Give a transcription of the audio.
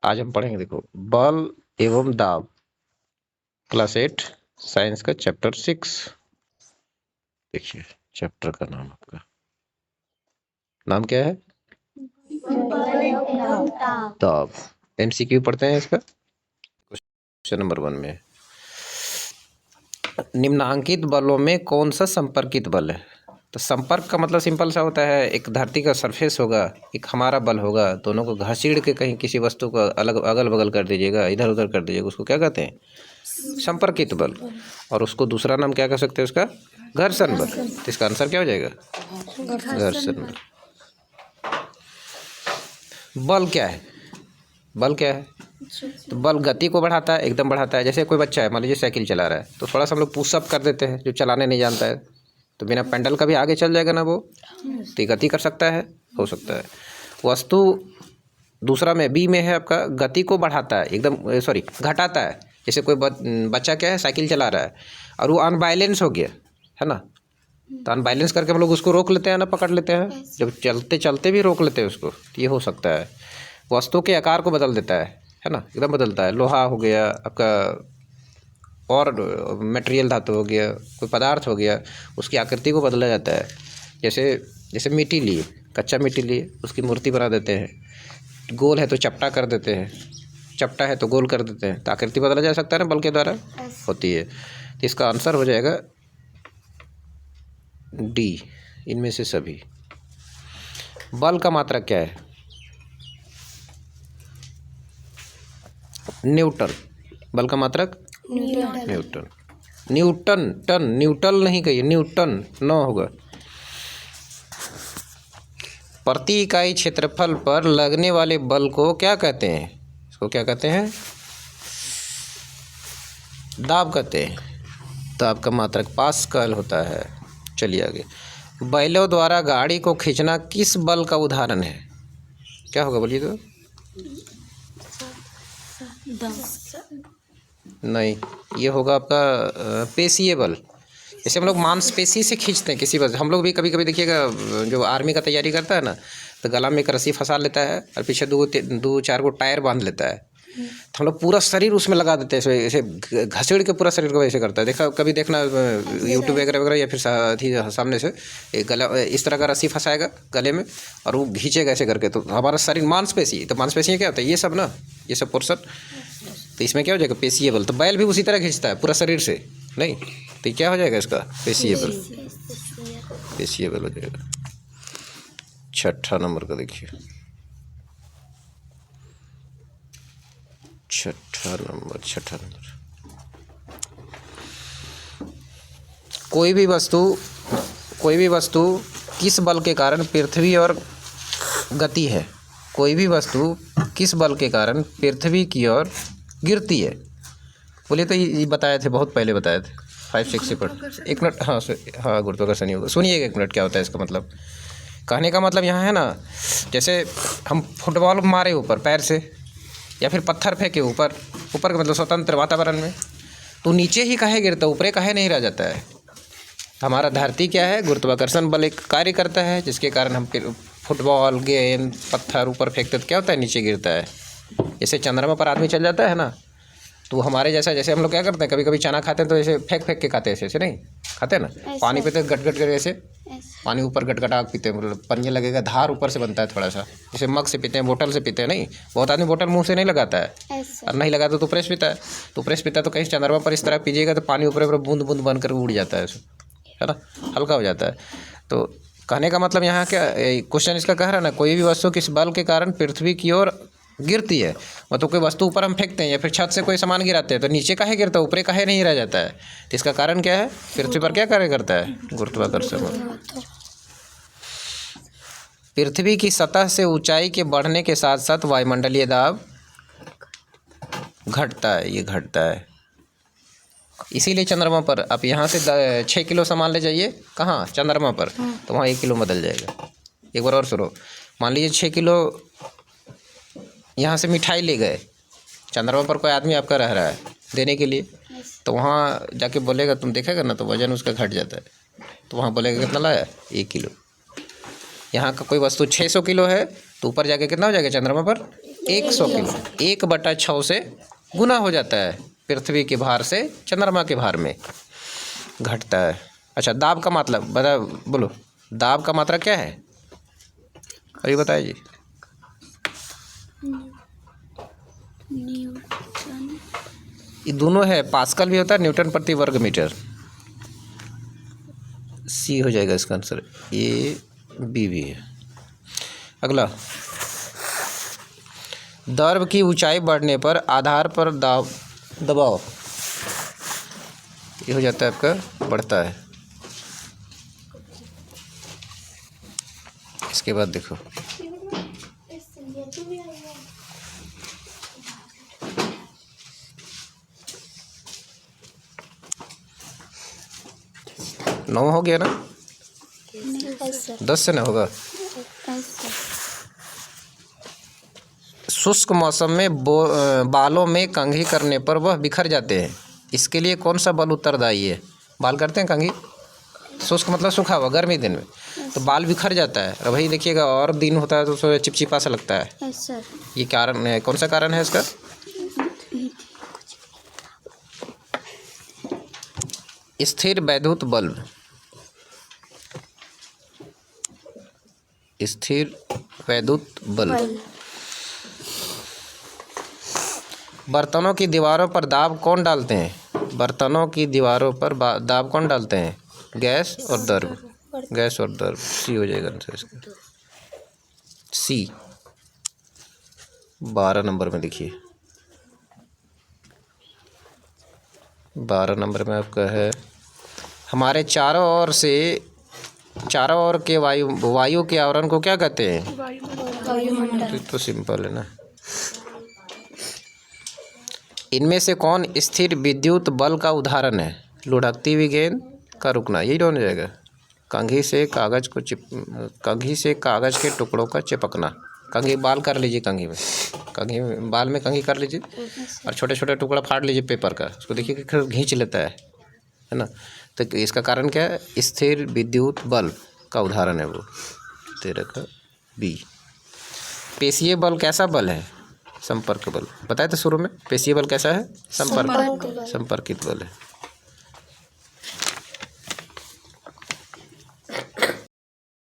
आज हम पढ़ेंगे, देखो, बल एवं दाब, क्लास 8 साइंस का चैप्टर 6। देखिए चैप्टर का नाम, आपका नाम क्या है? दाब। एमसीक्यू पढ़ते हैं इसका। क्वेश्चन नंबर 1 में, निम्नांकित बलों में कौन सा संपर्कित बल है? तो संपर्क का मतलब सिंपल सा होता है, एक धरती का सरफेस होगा, एक हमारा बल होगा, दोनों को घसीड़ के कहीं किसी वस्तु को अलग अगल बगल कर दीजिएगा, इधर उधर कर दीजिएगा, उसको क्या कहते हैं? संपर्कित बल। और उसको दूसरा नाम क्या कह सकते हैं उसका? घर्षण बल। तो इसका आंसर क्या हो जाएगा? घर्षण बल। बल क्या है? बल क्या है? तो बल गति को बढ़ाता है, एकदम बढ़ाता है। जैसे कोई बच्चा है, मान लीजिए साइकिल चला रहा है, तो थोड़ा सा हम लोग पुशअप कर देते हैं, जो चलाने नहीं जानता है, तो बिना पेडल का भी आगे चल जाएगा ना वो, तो गति कर सकता है, हो सकता है। वस्तु दूसरा में बी में है आपका, गति को बढ़ाता है, एकदम सॉरी घटाता है। जैसे कोई बच्चा क्या है, साइकिल चला रहा है और वो अनबैलेंस हो गया है ना, तो अनबैलेंस करके हम लोग उसको रोक लेते हैं ना, पकड़ लेते हैं, जब चलते चलते भी रोक लेते हैं उसको, तो ये हो सकता है। वस्तु के आकार को बदल देता है ना, एकदम बदलता है। लोहा हो गया आपका, और मटेरियल धातु हो गया, कोई पदार्थ हो गया, उसकी आकृति को बदला जाता है। जैसे जैसे मिट्टी लिए, कच्चा मिट्टी लिए, उसकी मूर्ति बना देते हैं। गोल है तो चपटा कर देते हैं, चपटा है तो गोल कर देते हैं, तो आकृति बदला जा सकता है ना, बल के द्वारा होती है। तो इसका आंसर हो जाएगा डी, इनमें से सभी। बल का मात्रक क्या है? न्यूटन। बल का मात्रक न्यूटन। न्यूटन, टन, न्यूटन नहीं कहिए, न्यूटन न होगा। प्रति इकाई क्षेत्रफल पर लगने वाले बल को क्या कहते हैं? इसको क्या कहते हैं? दाब कहते हैं। दाब का मात्रक पास्कल होता है। चलिए आगे। बैलों द्वारा गाड़ी को खींचना किस बल का उदाहरण है? क्या होगा बोलिए तो? नहीं, ये होगा आपका पेशीय बल। जैसे हम लोग मांसपेशी से खींचते हैं किसी वजह, हम लोग भी कभी कभी देखिएगा, जो आर्मी का तैयारी करता है ना, तो गला में एक रस्सी फंसा लेता है और पीछे दो चार को टायर बांध लेता है, तो हम लोग पूरा शरीर उसमें लगा देते हैं, ऐसे घसीड़ के पूरा शरीर को ऐसे करता है। देखा कभी, देखना यूट्यूब वगैरह वगैरह, या फिर सामने से एक गला इस तरह का रस्सी फंसाएगा गले में और वो खींचेगा ऐसे करके, तो हमारा शरीर मांसपेशी, तो मांसपेशी क्या होता है? ये सब ना, ये सब पोर्शन, तो इसमें क्या हो जाएगा? पेशीय बल। तो बैल भी उसी तरह खींचता है पूरा शरीर से, नहीं, तो क्या हो जाएगा इसका? पेशीय बल। पेशीय बल हो जाएगा। छठा नंबर का देखिए, छठा नंबर। कोई भी वस्तु किस बल के कारण पृथ्वी और गति है? कोई भी वस्तु किस बल के कारण पृथ्वी की ओर गिरती है? बोलिए तो, ये बताए थे, बहुत पहले बताए थे, 5-6 से पढ़। एक मिनट, हाँ गुरुत्वाकर्षण योग। सुनिएगा एक मिनट, क्या होता है इसका मतलब। कहने का मतलब यहाँ है ना, जैसे हम फुटबॉल मारे ऊपर पैर से, या फिर पत्थर फेंके ऊपर का मतलब स्वतंत्र वातावरण में, तो नीचे ही काहे गिरता है, ऊपरे काहे नहीं रह जाता है? हमारा धरती क्या है? गुरुत्वाकर्षण बल एक कार्य करता है, जिसके कारण हम फुटबॉल, गेंद, पत्थर ऊपर फेंकते तो क्या होता है? नीचे गिरता है। जैसे चंद्रमा पर आदमी चल जाता है ना, तो हमारे जैसा, जैसे हम लोग क्या करते हैं, कभी कभी चना खाते हैं तो ऐसे फेंक के खाते हैं, ऐसे नहीं खाते हैं ना, पानी पीते गट कर ऐसे, पानी ऊपर गटगटा पीते हैं, मतलब पन्नी लगेगा, धार ऊपर से बनता है थोड़ा सा, जैसे मग से पीते हैं, बोतल से पीते हैं। नहीं, बहुत आदमी बोतल मुंह से नहीं लगाता है, और नहीं लगाता तो प्रेस पीता है। तो प्रेस पीता है तो कहीं चंद्रमा पर इस तरह पीजिएगा तो पानी ऊपर बूंद बूंद बन कर उड़ जाता है ना, हल्का हो जाता है। तो कहने का मतलब यहाँ क्या क्वेश्चन इसका कह रहा है ना, कोई भी वस्तु किस बल के कारण पृथ्वी की ओर गिरती है, मतलब कोई वस्तु ऊपर हम फेंकते हैं या फिर छत से कोई सामान गिराते हैं, तो नीचे काहे गिरता है, ऊपरे काहे नहीं रह जाता है? तो इसका कारण क्या है? पृथ्वी पर क्या कार्य करता है? गुरुत्वाकर्षण। पृथ्वी की सतह से ऊंचाई के बढ़ने के साथ साथ वायुमंडलीय दाब घटता है, ये घटता है। इसीलिए चंद्रमा पर आप यहाँ से 6 किलो सामान ले जाइए, कहाँ? चंद्रमा पर, तो वहाँ 1 किलो बदल जाएगा। एक बार और सुनो, मान लीजिए 6 किलो यहाँ से मिठाई ले गए, चंद्रमा पर कोई आदमी आपका रह रहा है देने के लिए, तो वहाँ जाके बोलेगा, तुम देखेगा ना, तो वजन उसका घट जाता है, तो वहाँ बोलेगा कितना लाया? 1 किलो। यहाँ का कोई वस्तु 600 किलो है, तो ऊपर जाके कितना हो जाएगा? चंद्रमा पर 100 किलो 1/6 से गुना हो जाता है। पृथ्वी के भार से चंद्रमा के भार में घटता है। अच्छा, दाब का मतलब बता, बोलो दाब का मात्रा क्या है? अभी बताइए जी। न्यूटन। ये दोनों है, पास्कल भी होता है, न्यूटन प्रति वर्ग मीटर। सी हो जाएगा इसका आंसर, ए बी भी है। अगला, द्रव की ऊंचाई बढ़ने पर आधार पर दबाव ये हो जाता है आपका, बढ़ता है। इसके बाद देखो, नौ हो गया ना, 10 से ना होगा। शुष्क मौसम में बालों में कंघी करने पर वह बिखर जाते हैं। इसके लिए कौन सा बल उत्तरदायी है? बाल करते हैं कंघी, शुष्क मतलब सूखा हुआ, गर्मी दिन में तो बाल बिखर जाता है। और वही देखिएगा, और दिन होता है तो उसमें चिपचिपा सा लगता है। ये कारण है, कौन सा कारण है इसका? स्थिर वैद्युत बल्ब, स्थिर वैद्युत बल्ब। बर्तनों की दीवारों पर दाब कौन डालते हैं? बर्तनों की दीवारों पर दाब कौन डालते हैं? गैस और द्रव, गैस और द्रव। सी हो जाएगा आंसर इसका, सी। 12 नंबर में देखिए, 12 नंबर में आपका है, हमारे चारों ओर के वायु के आवरण को क्या कहते हैं? वायुमंडल। तो सिंपल है ना। इनमें से कौन स्थिर विद्युत बल का उदाहरण है? लुढ़कती हुई गेंद का रुकना, यही हो जाएगा। कंघी से कागज के टुकड़ों का चिपकना। कंघी बाल कर लीजिए, बाल में कंघी कर लीजिए और छोटे छोटे टुकड़ा फाड़ लीजिए पेपर का, उसको देखिए कि खींच लेता है ना। तो इसका कारण क्या है? स्थिर विद्युत बल का उदाहरण है वो, 13 का बी। पेशीय बल कैसा बल है? संपर्क बल। बताए तो शुरू में, पेशीय बल कैसा है? संपर्कित बल है।